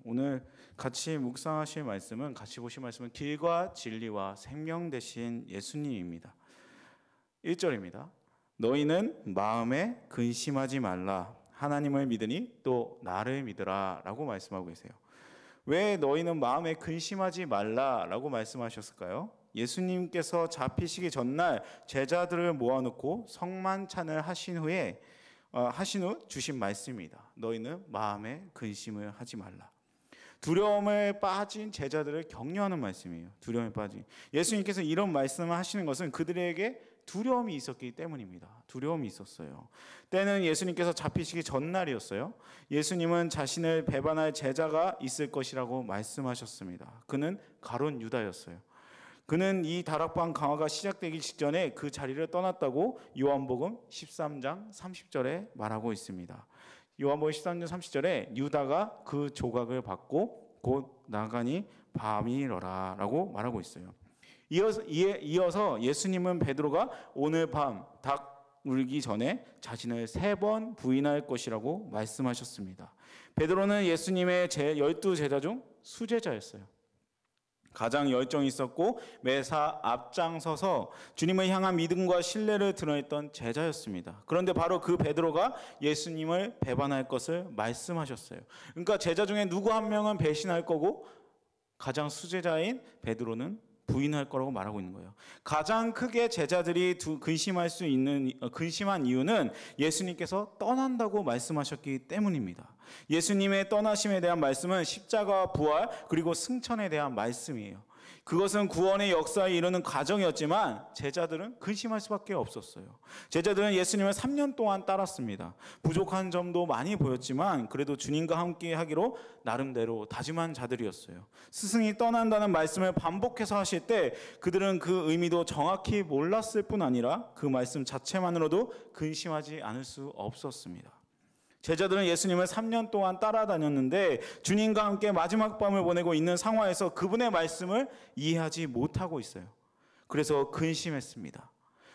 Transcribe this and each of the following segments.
오늘 같이 묵상하실 말씀은, 같이 보실 말씀은 길과 진리와 생명 되신 예수님입니다. 1절입니다. 너희는 마음에 근심하지 말라. 하나님을 믿으니 또 나를 믿으라 라고 말씀하고 계세요. 왜 너희는 마음에 근심하지 말라 라고 말씀하셨을까요? 예수님께서 잡히시기 전날 제자들을 모아놓고 성만찬을 하신 후 주신 말씀입니다. 너희는 마음에 근심을 하지 말라. 두려움에 빠진 제자들을 격려하는 말씀이에요. 두려움에 빠진. 예수님께서 이런 말씀을 하시는 것은 그들에게 두려움이 있었기 때문입니다. 두려움이 있었어요. 때는 예수님께서 잡히시기 전날이었어요. 예수님은 자신을 배반할 제자가 있을 것이라고 말씀하셨습니다. 그는 가룟 유다였어요. 그는 이 다락방 강화가 시작되기 직전에 그 자리를 떠났다고 요한복음 13장 30절에 말하고 있습니다. 요한복음 13장 30절에 유다가 그 조각을 받고 곧 나가니 밤이러라 라고 말하고 있어요. 이어서 예수님은 베드로가 오늘 밤 닭 울기 전에 자신을 3번 부인할 것이라고 말씀하셨습니다. 베드로는 예수님의 12 제자 중 수제자였어요. 가장 열정이 있었고 매사 앞장서서 주님을 향한 믿음과 신뢰를 드러냈던 제자였습니다. 그런데 바로 그 베드로가 예수님을 배반할 것을 말씀하셨어요. 그러니까 제자 중에 누구 한 명은 배신할 거고 가장 수제자인 베드로는 부인할 거라고 말하고 있는 거예요. 가장 크게 제자들이 근심한 이유는 예수님께서 떠난다고 말씀하셨기 때문입니다. 예수님의 떠나심에 대한 말씀은 십자가와 부활 그리고 승천에 대한 말씀이에요. 그것은 구원의 역사에 이르는 과정이었지만 제자들은 근심할 수밖에 없었어요. 제자들은 예수님을 3년 동안 따랐습니다. 부족한 점도 많이 보였지만 그래도 주님과 함께 하기로 나름대로 다짐한 자들이었어요. 스승이 떠난다는 말씀을 반복해서 하실 때 그들은 그 의미도 정확히 몰랐을 뿐 아니라 그 말씀 자체만으로도 근심하지 않을 수 없었습니다. 제자들은 예수님을 3년 동안 따라다녔는데 주님과 함께 마지막 밤을 보내고 있는 상황에서 그분의 말씀을 이해하지 못하고 있어요. 그래서 근심했습니다.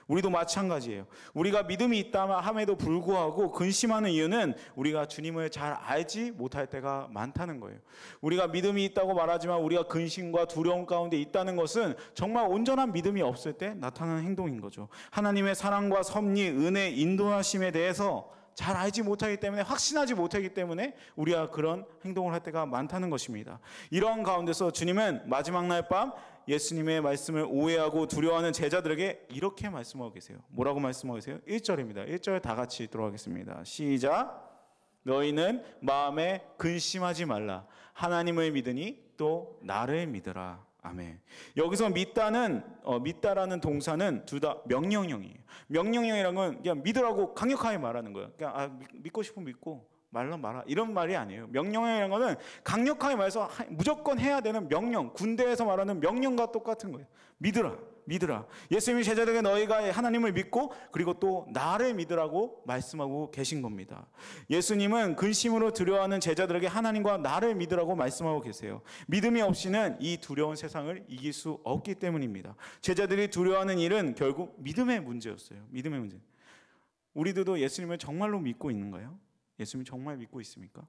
우리도 마찬가지예요. 우리가 믿음이 있다 함에도 불구하고 근심하는 이유는 우리가 주님을 잘 알지 못할 때가 많다는 거예요. 우리가 믿음이 있다고 말하지만 우리가 근심과 두려움 가운데 있다는 것은 정말 온전한 믿음이 없을 때 나타나는 행동인 거죠. 하나님의 사랑과 섭리, 은혜, 인도하심에 대해서 잘 알지 못하기 때문에, 확신하지 못하기 때문에 우리가 그런 행동을 할 때가 많다는 것입니다. 이러한 가운데서 주님은 마지막 날 밤 예수님의 말씀을 오해하고 두려워하는 제자들에게 이렇게 말씀하고 계세요. 뭐라고 말씀하고 계세요? 1절입니다. 1절 다 같이 들어가겠습니다. 시작. 너희는 마음에 근심하지 말라. 하나님을 믿으니 또 나를 믿으라. 아멘. 여기서 믿다라는 동사는 둘 다 명령형이에요. 명령형이라는 건 그냥 믿으라고 강력하게 말하는 거예요. 그냥 믿고 싶으면 믿고 말라 이런 말이 아니에요. 명령형이라는 거는 강력하게 말해서 무조건 해야 되는 명령, 군대에서 말하는 명령과 똑같은 거예요. 믿으라. 예수님이 제자들에게 너희가 하나님을 믿고 그리고 또 나를 믿으라고 말씀하고 계신 겁니다. 예수님은 근심으로 두려워하는 제자들에게 하나님과 나를 믿으라고 말씀하고 계세요. 믿음이 없이는 이 두려운 세상을 이길 수 없기 때문입니다. 제자들이 두려워하는 일은 결국 믿음의 문제였어요. 믿음의 문제. 우리들도 예수님을 정말로 믿고 있는가요? 예수님 정말 믿고 있습니까?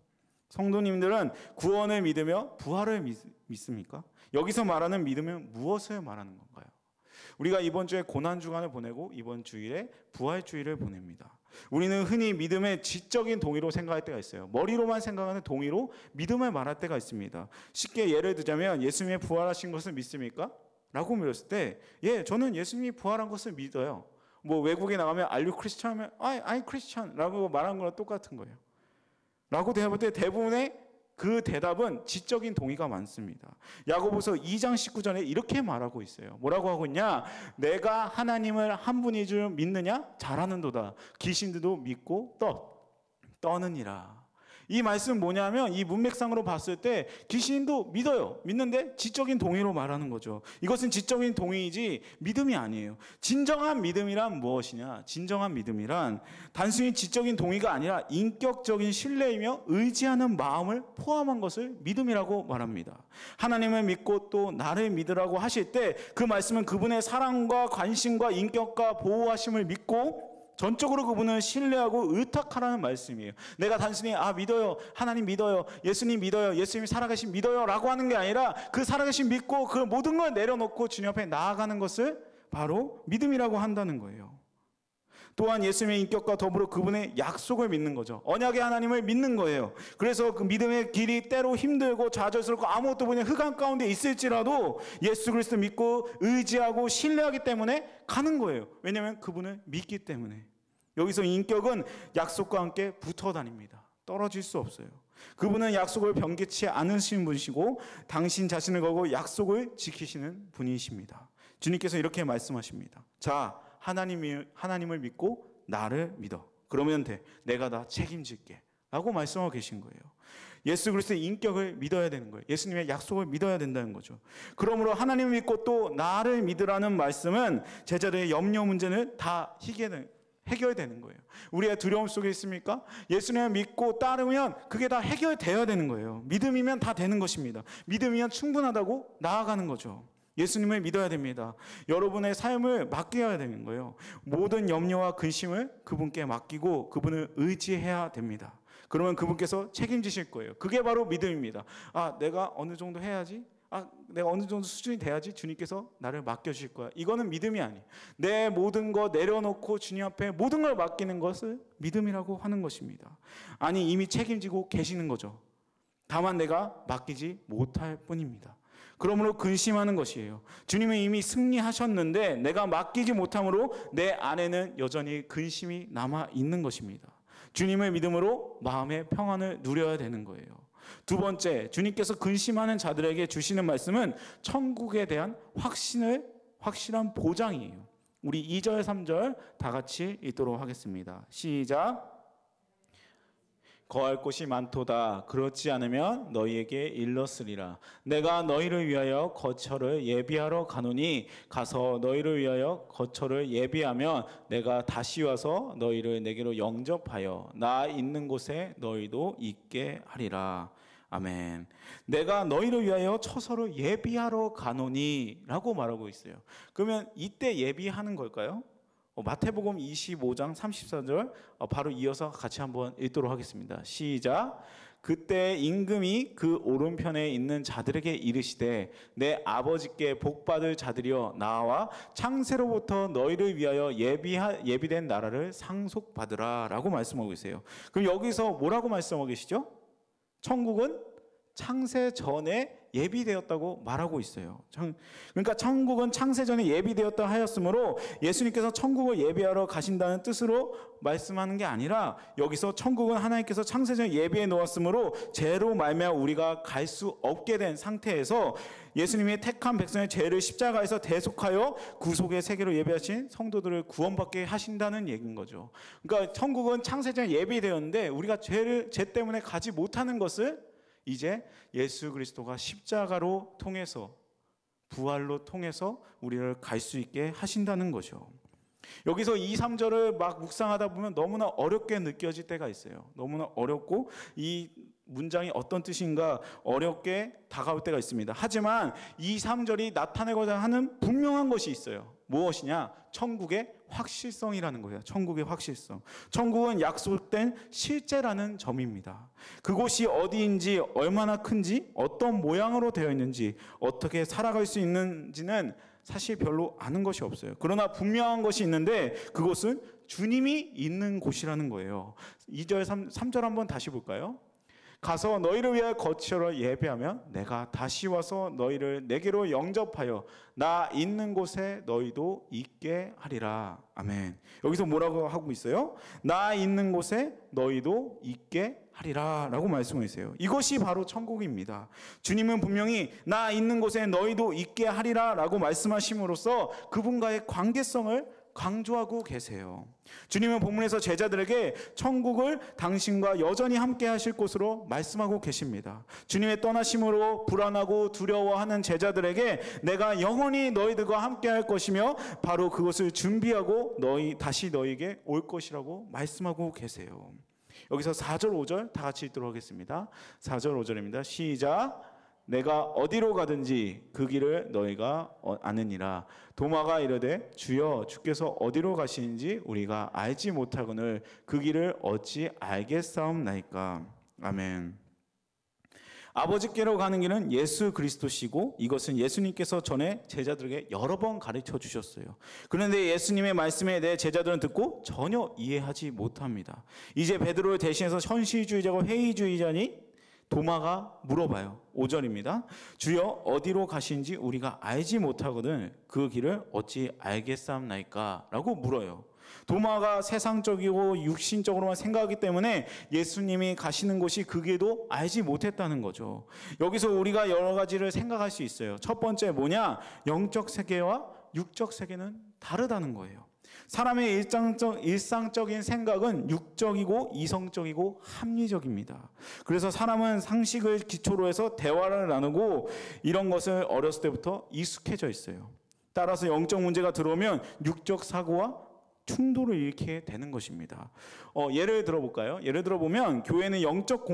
성도님들은 구원을 믿으며 부활을 믿습니까? 여기서 말하는 믿음은 무엇을 말하는 건가요? 우리가 이번 주에 고난주간을 보내고 이번 주일에 부활주일을 보냅니다. 우리는 흔히 믿음의 지적인 동의로 생각할 때가 있어요. 머리로만 생각하는 동의로 믿음을 말할 때가 있습니다. 쉽게 예를 들자면 예수님이 부활하신 것을 믿습니까? 라고 물었을 때 저는 예수님이 부활한 것을 믿어요. 외국에 나가면 Are you Christian? 하면 I'm Christian 라고 말하는 거랑 똑같은 거예요. 라고 대답할 때 대부분의 그 대답은 지적인 동의가 많습니다. 야고보서 2장 19절에 이렇게 말하고 있어요. 뭐라고 하고 있냐? 내가 하나님을 한 분인 줄 믿느냐? 잘하는도다. 귀신들도 믿고 떠느니라. 이 말씀은 뭐냐면 이 문맥상으로 봤을 때 귀신도 믿어요. 믿는데 지적인 동의로 말하는 거죠. 이것은 지적인 동의이지 믿음이 아니에요. 진정한 믿음이란 무엇이냐? 진정한 믿음이란 단순히 지적인 동의가 아니라 인격적인 신뢰이며 의지하는 마음을 포함한 것을 믿음이라고 말합니다. 하나님을 믿고 또 나를 믿으라고 하실 때 그 말씀은 그분의 사랑과 관심과 인격과 보호하심을 믿고 전적으로 그분을 신뢰하고 의탁하라는 말씀이에요. 내가 단순히 믿어요, 하나님 믿어요, 예수님 믿어요, 예수님 살아계신 믿어요 라고 하는 게 아니라 그 살아계신 믿고 그 모든 걸 내려놓고 주님 앞에 나아가는 것을 바로 믿음이라고 한다는 거예요. 또한 예수님의 인격과 더불어 그분의 약속을 믿는 거죠. 언약의 하나님을 믿는 거예요. 그래서 그 믿음의 길이 때로 힘들고 좌절스럽고 아무것도 보니 흑암 가운데 있을지라도 예수 그리스도 믿고 의지하고 신뢰하기 때문에 가는 거예요. 왜냐하면 그분을 믿기 때문에. 여기서 인격은 약속과 함께 붙어 다닙니다. 떨어질 수 없어요. 그분은 약속을 변개치 않으시는 분이시고 당신 자신을 걸고 약속을 지키시는 분이십니다. 주님께서 이렇게 말씀하십니다. 자, 하나님을 믿고 나를 믿어. 그러면 돼. 내가 다 책임질게. 라고 말씀하고 계신 거예요. 예수 그리스도의 인격을 믿어야 되는 거예요. 예수님의 약속을 믿어야 된다는 거죠. 그러므로 하나님을 믿고 또 나를 믿으라는 말씀은 제자들의 염려 문제는 다 해결되는 거예요. 우리가 두려움 속에 있습니까? 예수님을 믿고 따르면 그게 다 해결되어야 되는 거예요. 믿음이면 다 되는 것입니다. 믿음이면 충분하다고 나아가는 거죠. 예수님을 믿어야 됩니다. 여러분의 삶을 맡겨야 되는 거예요. 모든 염려와 근심을 그분께 맡기고 그분을 의지해야 됩니다. 그러면 그분께서 책임지실 거예요. 그게 바로 믿음입니다. 내가 어느 정도 해야지? 내가 어느 정도 수준이 돼야지 주님께서 나를 맡겨주실 거야. 이거는 믿음이 아니에요. 내 모든 거 내려놓고 주님 앞에 모든 걸 맡기는 것을 믿음이라고 하는 것입니다. 아니, 이미 책임지고 계시는 거죠. 다만 내가 맡기지 못할 뿐입니다. 그러므로 근심하는 것이에요. 주님은 이미 승리하셨는데 내가 맡기지 못함으로 내 안에는 여전히 근심이 남아 있는 것입니다. 주님의 믿음으로 마음의 평안을 누려야 되는 거예요. 두 번째, 주님께서 근심하는 자들에게 주시는 말씀은 천국에 대한 확실한 보장이에요. 우리 2절, 3절 다 같이 읽도록 하겠습니다. 시작. 거할 곳이 많도다. 그렇지 않으면 너희에게 일렀으리라. 내가 너희를 위하여 거처를 예비하러 가노니 가서 너희를 위하여 거처를 예비하면 내가 다시 와서 너희를 내게로 영접하여 나 있는 곳에 너희도 있게 하리라. 아멘. 내가 너희를 위하여 처소를 예비하러 가노니 라고 말하고 있어요. 그러면 이때 예비하는 걸까요? 마태복음 25장 34절 바로 이어서 같이 한번 읽도록 하겠습니다. 시작. 그때 임금이 그 오른편에 있는 자들에게 이르시되 내 아버지께 복받을 자들이여 나와 창세로부터 너희를 위하여 예비된 나라를 상속받으라 라고 말씀하고 계세요. 그럼 여기서 뭐라고 말씀하고 계시죠? 천국은 창세 전에 예비되었다고 말하고 있어요. 그러니까 천국은 창세 전에 예비되었다 하였으므로 예수님께서 천국을 예비하러 가신다는 뜻으로 말씀하는 게 아니라 여기서 천국은 하나님께서 창세 전에 예비해 놓았으므로 죄로 말미암아 우리가 갈 수 없게 된 상태에서 예수님의 택한 백성의 죄를 십자가에서 대속하여 구속의 세계로 예비하신 성도들을 구원받게 하신다는 얘기인 거죠. 그러니까 천국은 창세 전에 예비되었는데 우리가 죄 때문에 가지 못하는 것을 이제 예수 그리스도가 십자가로 통해서 부활로 통해서 우리를 갈 수 있게 하신다는 거죠. 여기서 2, 3절을 막 묵상하다 보면 너무나 어렵게 느껴질 때가 있어요. 너무나 어렵고 이 문장이 어떤 뜻인가 어렵게 다가올 때가 있습니다. 하지만 2, 3절이 나타내고자 하는 분명한 것이 있어요. 무엇이냐? 천국의 확실성이라는 거예요. 천국의 확실성. 천국은 약속된 실제라는 점입니다. 그곳이 어디인지, 얼마나 큰지, 어떤 모양으로 되어 있는지, 어떻게 살아갈 수 있는지는 사실 별로 아는 것이 없어요. 그러나 분명한 것이 있는데 그곳은 주님이 있는 곳이라는 거예요. 2절, 3절 한번 다시 볼까요? 가서 너희를 위하여 거처를 예비하면 내가 다시 와서 너희를 내게로 영접하여 나 있는 곳에 너희도 있게 하리라. 아멘. 여기서 뭐라고 하고 있어요? 나 있는 곳에 너희도 있게 하리라 라고 말씀하세요. 이것이 바로 천국입니다. 주님은 분명히 나 있는 곳에 너희도 있게 하리라 라고 말씀하심으로써 그분과의 관계성을 강조하고 계세요. 주님은 본문에서 제자들에게 천국을 당신과 여전히 함께 하실 곳으로 말씀하고 계십니다. 주님의 떠나심으로 불안하고 두려워하는 제자들에게 내가 영원히 너희들과 함께 할 것이며 바로 그것을 준비하고 다시 너희에게 올 것이라고 말씀하고 계세요. 여기서 4절 5절 다 같이 읽도록 하겠습니다. 4절 5절입니다. 시작. 내가 어디로 가든지 그 길을 너희가 아느니라. 도마가 이르되 주여 주께서 어디로 가시는지 우리가 알지 못하거늘 그 길을 어찌 알겠사옵나이까. 아멘. 아버지께로 가는 길은 예수 그리스도시고 이것은 예수님께서 전에 제자들에게 여러 번 가르쳐 주셨어요. 그런데 예수님의 말씀에 대해 제자들은 듣고 전혀 이해하지 못합니다. 이제 베드로를 대신해서 현실주의자고 회의주의자니 도마가 물어봐요. 5절입니다. 주여 어디로 가시는지 우리가 알지 못하거든 그 길을 어찌 알겠사옵나이까 라고 물어요. 도마가 세상적이고 육신적으로만 생각하기 때문에 예수님이 가시는 곳이 그 길도 알지 못했다는 거죠. 여기서 우리가 여러 가지를 생각할 수 있어요. 첫 번째 뭐냐? 영적 세계와 육적 세계는 다르다는 거예요. 사람의 일상적인 생각은 육적이고 이성적이고 합리적입니다. 그래서 사람은 상식을 기초로 해서 대화를 나누고 이런 것을 어렸을 때부터 익숙해져 있어요. 따라서 영적 문제가 들어오면 육적 사고와 충돌을 일으키게 되는 것입니다. 예를 들어볼까요? 예를 들어보면 교회는 영적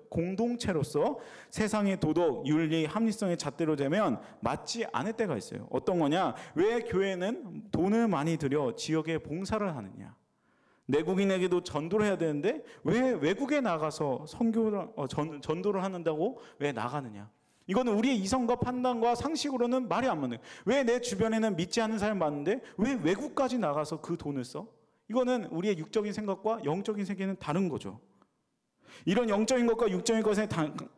공동체로서 세상의 도덕, 윤리, 합리성의 잣대로 되면 맞지 않을 때가 있어요. 어떤 거냐? 왜 교회는 돈을 많이 들여 지역에 봉사를 하느냐? 내국인에게도 전도를 해야 되는데 왜 외국에 나가서 전도를 한다고 왜 나가느냐? 이거는 우리의 이성과 판단과 상식으로는 말이 안 맞는 거예요. 왜 내 주변에는 믿지 않는 사람이 많은데 왜 외국까지 나가서 그 돈을 써? 이거는 우리의 육적인 생각과 영적인 세계는 다른 거죠. 이런 영적인 것과 육적인 것의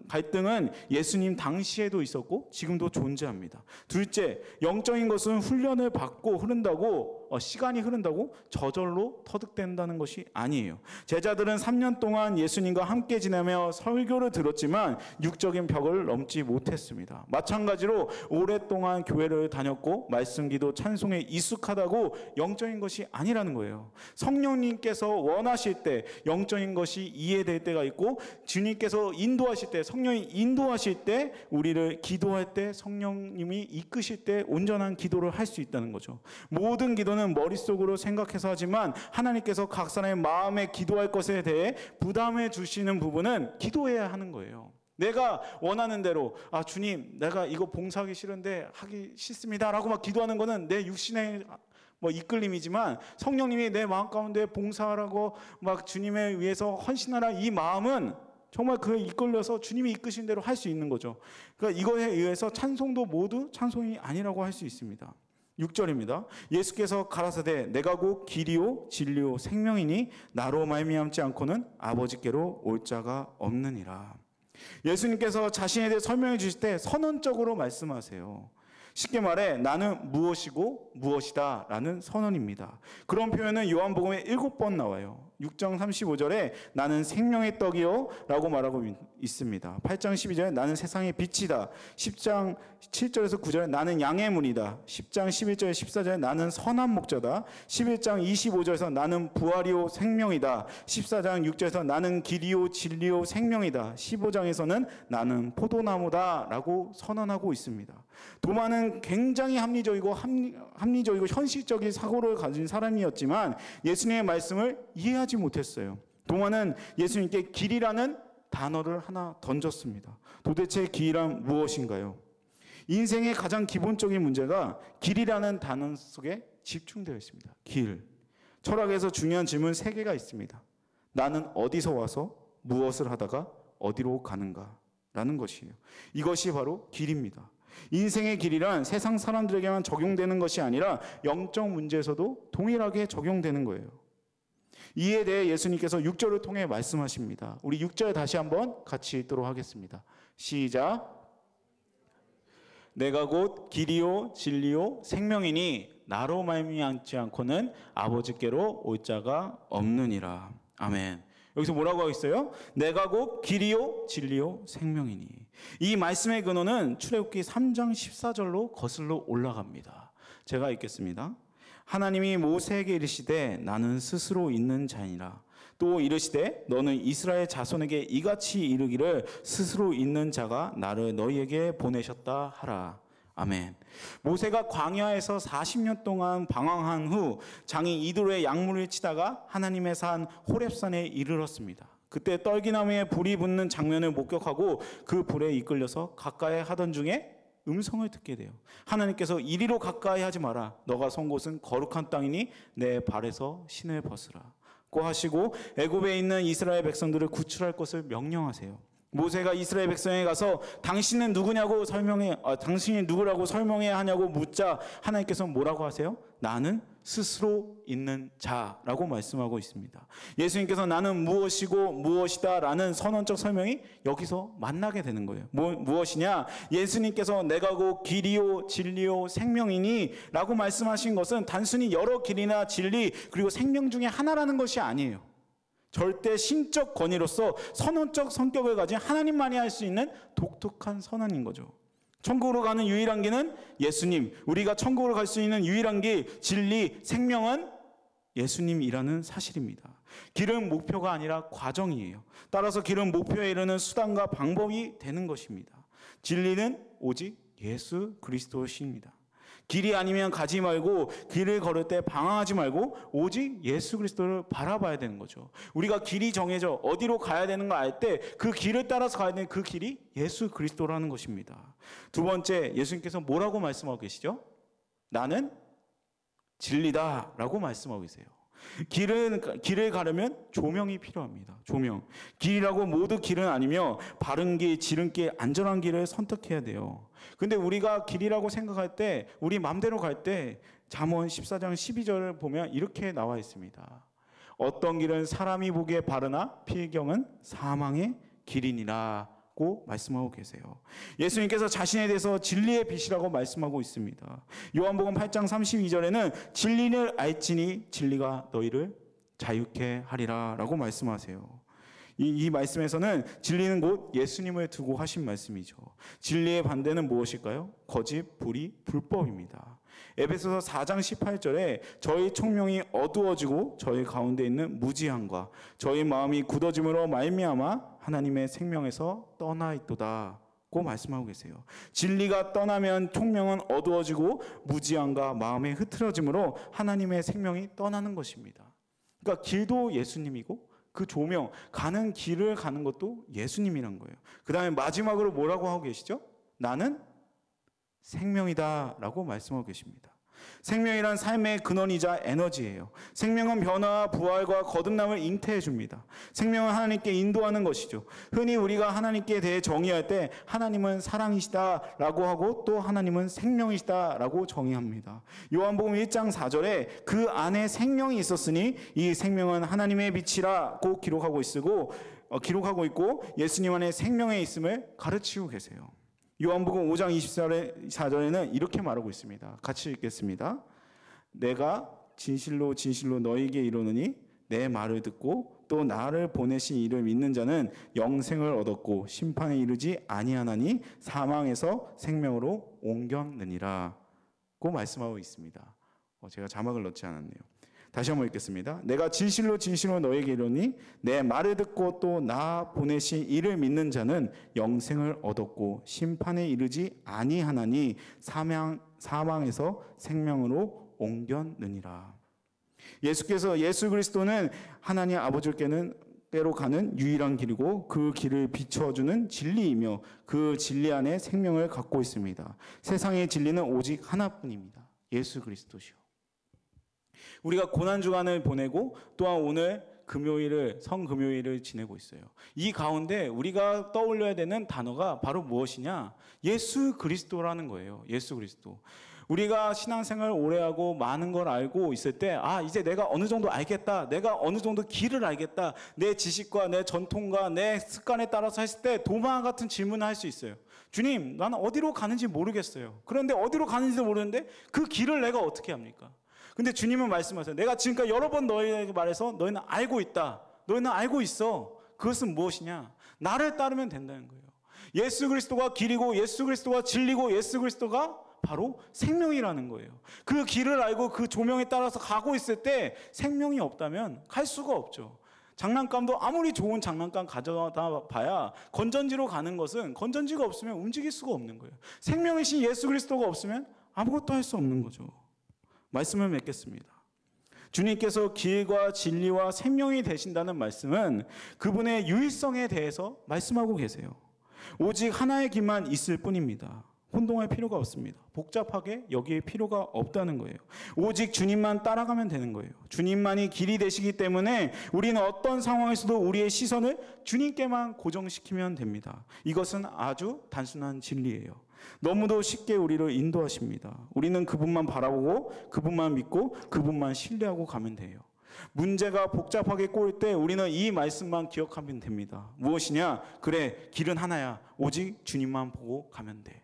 갈등은 예수님 당시에도 있었고 지금도 존재합니다. 둘째, 영적인 것은 훈련을 받고 흐른다고 시간이 흐른다고 저절로 터득된다는 것이 아니에요. 제자들은 3년 동안 예수님과 함께 지내며 설교를 들었지만 육적인 벽을 넘지 못했습니다. 마찬가지로 오랫동안 교회를 다녔고 말씀, 기도, 찬송에 익숙하다고 영적인 것이 아니라는 거예요. 성령님께서 원하실 때 영적인 것이 이해될 때가 있고 주님께서 인도하실 때, 성령이 인도하실 때, 우리를 기도할 때 성령님이 이끄실 때 온전한 기도를 할 수 있다는 거죠. 모든 기도는 머릿속으로 생각해서 하지만 하나님께서 각 사람의 마음에 기도할 것에 대해 부담해 주시는 부분은 기도해야 하는 거예요. 내가 원하는 대로 주님 내가 이거 봉사하기 싫은데 하기 싫습니다 라고 막 기도하는 거는 내 육신의 이끌림이지만 성령님이 내 마음 가운데 봉사하라고 막 주님에 위해서 헌신하라 이 마음은 정말 그에 이끌려서 주님이 이끄신 대로 할 수 있는 거죠. 그러니까 이거에 의해서 찬송도 모두 찬송이 아니라고 할 수 있습니다. 6절입니다. 예수께서 가라사대 내가 곧 길이요 진리요 생명이니 나로 말미암지 않고는 아버지께로 올 자가 없느니라. 예수님께서 자신에 대해 설명해 주실 때 선언적으로 말씀하세요. 쉽게 말해 나는 무엇이고 무엇이다 라는 선언입니다. 그런 표현은 요한복음에 7번 나와요. 6장 35절에 나는 생명의 떡이요 라고 말하고 있습니다. 8장 12절에 나는 세상의 빛이다. 10장 7절에서 9절에 나는 양의 문이다. 10장 11절에 14절에 나는 선한 목자다. 11장 25절에서 나는 부활이요 생명이다. 14장 6절에서 나는 길이요 진리요 생명이다. 15장에서는 나는 포도나무다 라고 선언하고 있습니다. 도마는 굉장히 합리적이고 현실적인 사고를 가진 사람이었지만 예수님의 말씀을 이해하지 못했어요. 도마는 예수님께 길이라는 단어를 하나 던졌습니다. 도대체 길이란 무엇인가요? 인생의 가장 기본적인 문제가 길이라는 단어 속에 집중되어 있습니다. 길. 철학에서 중요한 질문 3개가 있습니다. 나는 어디서 와서 무엇을 하다가 어디로 가는가? 라는 것이에요. 이것이 바로 길입니다. 인생의 길이란 세상 사람들에게만 적용되는 것이 아니라 영적 문제에서도 동일하게 적용되는 거예요. 이에 대해 예수님께서 6절을 통해 말씀하십니다. 우리 6절 다시 한번 같이 읽도록 하겠습니다. 시작. 내가 곧 길이요 진리요 생명이니 나로 말미암지 않고는 아버지께로 올 자가 없느니라. 아멘. 여기서 뭐라고 하고 있어요? 내가 곧 길이요 진리요 생명이니. 이 말씀의 근원은 출애굽기 3장 14절로 거슬러 올라갑니다. 제가 읽겠습니다. 하나님이 모세에게 이르시되 나는 스스로 있는 자니라. 또 이르시되 너는 이스라엘 자손에게 이같이 이르기를 스스로 있는 자가 나를 너희에게 보내셨다 하라. 아멘. 모세가 광야에서 40년 동안 방황한 후 장인 이드로의 약물을 치다가 하나님의 산 호렙산에 이르렀습니다. 그때 떨기나무에 불이 붙는 장면을 목격하고 그 불에 이끌려서 가까이 하던 중에 음성을 듣게 돼요. 하나님께서 이리로 가까이 하지 마라. 너가 선 곳은 거룩한 땅이니 내 발에서 신을 벗으라 고 하시고 애굽에 있는 이스라엘 백성들을 구출할 것을 명령하세요. 모세가 이스라엘 백성에 가서 당신은 누구냐고 당신이 누구라고 설명해야 하냐고 묻자 하나님께서 뭐라고 하세요? 나는 스스로 있는 자라고 말씀하고 있습니다. 예수님께서 나는 무엇이고 무엇이다 라는 선언적 설명이 여기서 만나게 되는 거예요. 무엇이냐? 예수님께서 내가 곧 길이요 진리요 생명이니 라고 말씀하신 것은 단순히 여러 길이나 진리 그리고 생명 중에 하나라는 것이 아니에요. 절대 신적 권위로서 선언적 성격을 가진 하나님만이 할 수 있는 독특한 선언인 거죠. 천국으로 가는 유일한 길은 예수님, 우리가 천국으로 갈 수 있는 유일한 길, 진리, 생명은 예수님이라는 사실입니다. 길은 목표가 아니라 과정이에요. 따라서 길은 목표에 이르는 수단과 방법이 되는 것입니다. 진리는 오직 예수 그리스도십니다. 길이 아니면 가지 말고 길을 걸을 때 방황하지 말고 오직 예수 그리스도를 바라봐야 되는 거죠. 우리가 길이 정해져 어디로 가야 되는 걸 알 때 그 길을 따라서 가야 되는 그 길이 예수 그리스도라는 것입니다. 두 번째, 예수님께서 뭐라고 말씀하고 계시죠? 나는 진리다 라고 말씀하고 계세요. 길을 가려면 조명이 필요합니다. 조명. 길이라고 모두 길은 아니며 바른 길, 지름길, 안전한 길을 선택해야 돼요. 근데 우리가 길이라고 생각할 때 우리 마음대로 갈 때 잠언 14장 12절을 보면 이렇게 나와 있습니다. 어떤 길은 사람이 보기에 바르나 필경은 사망의 길이니라 고 말씀하고 계세요. 예수님께서 자신에 대해서 진리의 빛이라고 말씀하고 있습니다. 요한복음 8장 32절에는 진리를 알지니 진리가 너희를 자유케 하리라 라고 말씀하세요. 이 말씀에서는 진리는 곧 예수님을 두고 하신 말씀이죠. 진리의 반대는 무엇일까요? 거짓, 불의, 불법입니다. 에베소서 4장 18절에 저희 총명이 어두워지고 저희 가운데 있는 무지함과 저희 마음이 굳어짐으로 말미암아 하나님의 생명에서 떠나 있도다 고 말씀하고 계세요. 진리가 떠나면 총명은 어두워지고 무지함과 마음의 흐트러짐으로 하나님의 생명이 떠나는 것입니다. 그러니까 길도 예수님이고 그 조명, 가는 길을 가는 것도 예수님이란 거예요. 그 다음에 마지막으로 뭐라고 하고 계시죠? 나는 생명이다 라고 말씀하고 계십니다. 생명이란 삶의 근원이자 에너지예요. 생명은 변화와 부활과 거듭남을 잉태해 줍니다. 생명은 하나님께 인도하는 것이죠. 흔히 우리가 하나님께 대해 정의할 때 하나님은 사랑이시다 라고 하고 또 하나님은 생명이시다 라고 정의합니다. 요한복음 1장 4절에 그 안에 생명이 있었으니 이 생명은 하나님의 빛이라고 기록하고 있고 예수님 안에 생명의 있음을 가르치고 계세요. 요한복음 5장 24절에는 이렇게 말하고 있습니다. 같이 읽겠습니다. 내가 진실로 진실로 너희에게 이르노니 내 말을 듣고 또 나를 보내신 이를 믿는 자는 영생을 얻었고 심판에 이르지 아니하나니 사망에서 생명으로 옮겼느니라 고 말씀하고 있습니다. 제가 자막을 넣지 않았네요. 다시 한번 읽겠습니다. 내가 진실로 진실로 너에게 이르노니 내 말을 듣고 또 나 보내신 이를 믿는 자는 영생을 얻었고 심판에 이르지 아니하나니 사망에서 생명으로 옮겼느니라. 예수 그리스도는 하나님 아버지께로 가는 유일한 길이고 그 길을 비춰주는 진리이며 그 진리 안에 생명을 갖고 있습니다. 세상의 진리는 오직 하나뿐입니다. 예수 그리스도시요. 우리가 고난주간을 보내고 또한 오늘 성금요일을 지내고 있어요. 이 가운데 우리가 떠올려야 되는 단어가 바로 무엇이냐? 예수 그리스도라는 거예요. 예수 그리스도. 우리가 신앙생활을 오래 하고 많은 걸 알고 있을 때 이제 내가 어느 정도 알겠다. 내가 어느 정도 길을 알겠다. 내 지식과 내 전통과 내 습관에 따라서 했을 때 도마 같은 질문을 할 수 있어요. 주님, 나는 어디로 가는지 모르겠어요. 그런데 어디로 가는지도 모르는데 그 길을 내가 어떻게 합니까? 근데 주님은 말씀하세요. 내가 지금까지 여러 번 너희에게 말해서 너희는 알고 있다. 너희는 알고 있어. 그것은 무엇이냐? 나를 따르면 된다는 거예요. 예수 그리스도가 길이고 예수 그리스도가 진리고 예수 그리스도가 바로 생명이라는 거예요. 그 길을 알고 그 조명에 따라서 가고 있을 때 생명이 없다면 갈 수가 없죠. 장난감도 아무리 좋은 장난감 가져다 봐야 건전지로 가는 것은 건전지가 없으면 움직일 수가 없는 거예요. 생명이신 예수 그리스도가 없으면 아무것도 할 수 없는 거죠. 말씀을 맺겠습니다. 주님께서 길과 진리와 생명이 되신다는 말씀은 그분의 유일성에 대해서 말씀하고 계세요. 오직 하나의 길만 있을 뿐입니다. 혼동할 필요가 없습니다. 복잡하게 여기에 필요가 없다는 거예요. 오직 주님만 따라가면 되는 거예요. 주님만이 길이 되시기 때문에 우리는 어떤 상황에서도 우리의 시선을 주님께만 고정시키면 됩니다. 이것은 아주 단순한 진리예요. 너무도 쉽게 우리를 인도하십니다. 우리는 그분만 바라보고 그분만 믿고 그분만 신뢰하고 가면 돼요. 문제가 복잡하게 꼬일 때 우리는 이 말씀만 기억하면 됩니다. 무엇이냐? 그래, 길은 하나야. 오직 주님만 보고 가면 돼.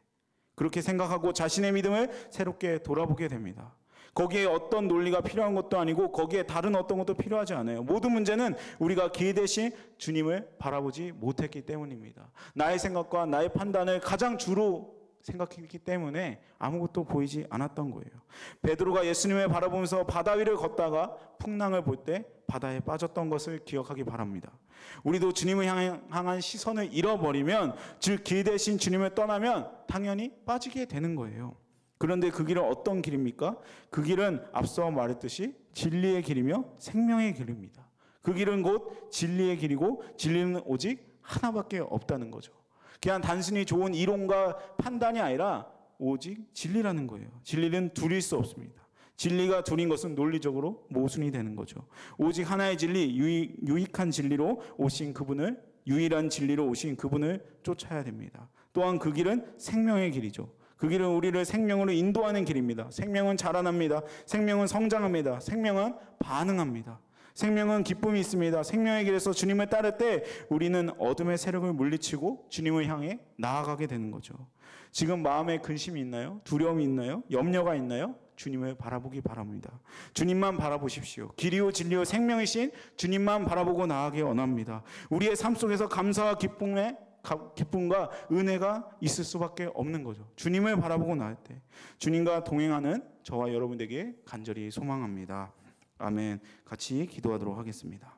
그렇게 생각하고 자신의 믿음을 새롭게 돌아보게 됩니다. 거기에 어떤 논리가 필요한 것도 아니고 거기에 다른 어떤 것도 필요하지 않아요. 모든 문제는 우리가 길 대신 주님을 바라보지 못했기 때문입니다. 나의 생각과 나의 판단을 가장 주로 생각했기 때문에 아무것도 보이지 않았던 거예요. 베드로가 예수님을 바라보면서 바다 위를 걷다가 풍랑을 볼 때 바다에 빠졌던 것을 기억하기 바랍니다. 우리도 주님을 향한 시선을 잃어버리면, 즉 길 대신 주님을 떠나면 당연히 빠지게 되는 거예요. 그런데 그 길은 어떤 길입니까? 그 길은 앞서 말했듯이 진리의 길이며 생명의 길입니다. 그 길은 곧 진리의 길이고 진리는 오직 하나밖에 없다는 거죠. 그냥 단순히 좋은 이론과 판단이 아니라 오직 진리라는 거예요. 진리는 둘일 수 없습니다. 진리가 둘인 것은 논리적으로 모순이 되는 거죠. 오직 하나의 진리, 유익한 진리로 오신 그분을, 유일한 진리로 오신 그분을 쫓아야 됩니다. 또한 그 길은 생명의 길이죠. 그 길은 우리를 생명으로 인도하는 길입니다. 생명은 자라납니다. 생명은 성장합니다. 생명은 반응합니다. 생명은 기쁨이 있습니다. 생명의 길에서 주님을 따를 때 우리는 어둠의 세력을 물리치고 주님을 향해 나아가게 되는 거죠. 지금 마음에 근심이 있나요? 두려움이 있나요? 염려가 있나요? 주님을 바라보기 바랍니다. 주님만 바라보십시오. 길이요 진리요 생명이신 주님만 바라보고 나아가기 원합니다. 우리의 삶 속에서 감사와 기쁨과 은혜가 있을 수밖에 없는 거죠. 주님을 바라보고 나갈 때 주님과 동행하는 저와 여러분에게 간절히 소망합니다. 아멘. 같이 기도하도록 하겠습니다.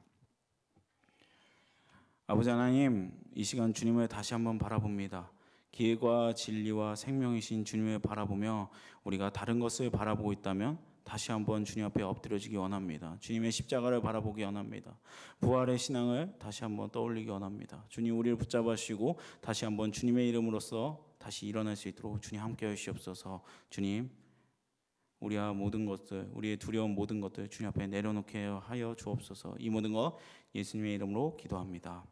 아버지 하나님, 이 시간 주님을 다시 한번 바라봅니다. 길과 진리와 생명이신 주님을 바라보며 우리가 다른 것을 바라보고 있다면 다시 한번 주님 앞에 엎드려지기 원합니다. 주님의 십자가를 바라보기 원합니다. 부활의 신앙을 다시 한번 떠올리기 원합니다. 주님 우리를 붙잡아 주시고 다시 한번 주님의 이름으로써 다시 일어날 수 있도록 주님 함께 하시옵소서. 주님, 우리와 모든 것들, 우리의 두려운 모든 것들 주님 앞에 내려놓게 하여 주옵소서. 이 모든 것 예수님의 이름으로 기도합니다.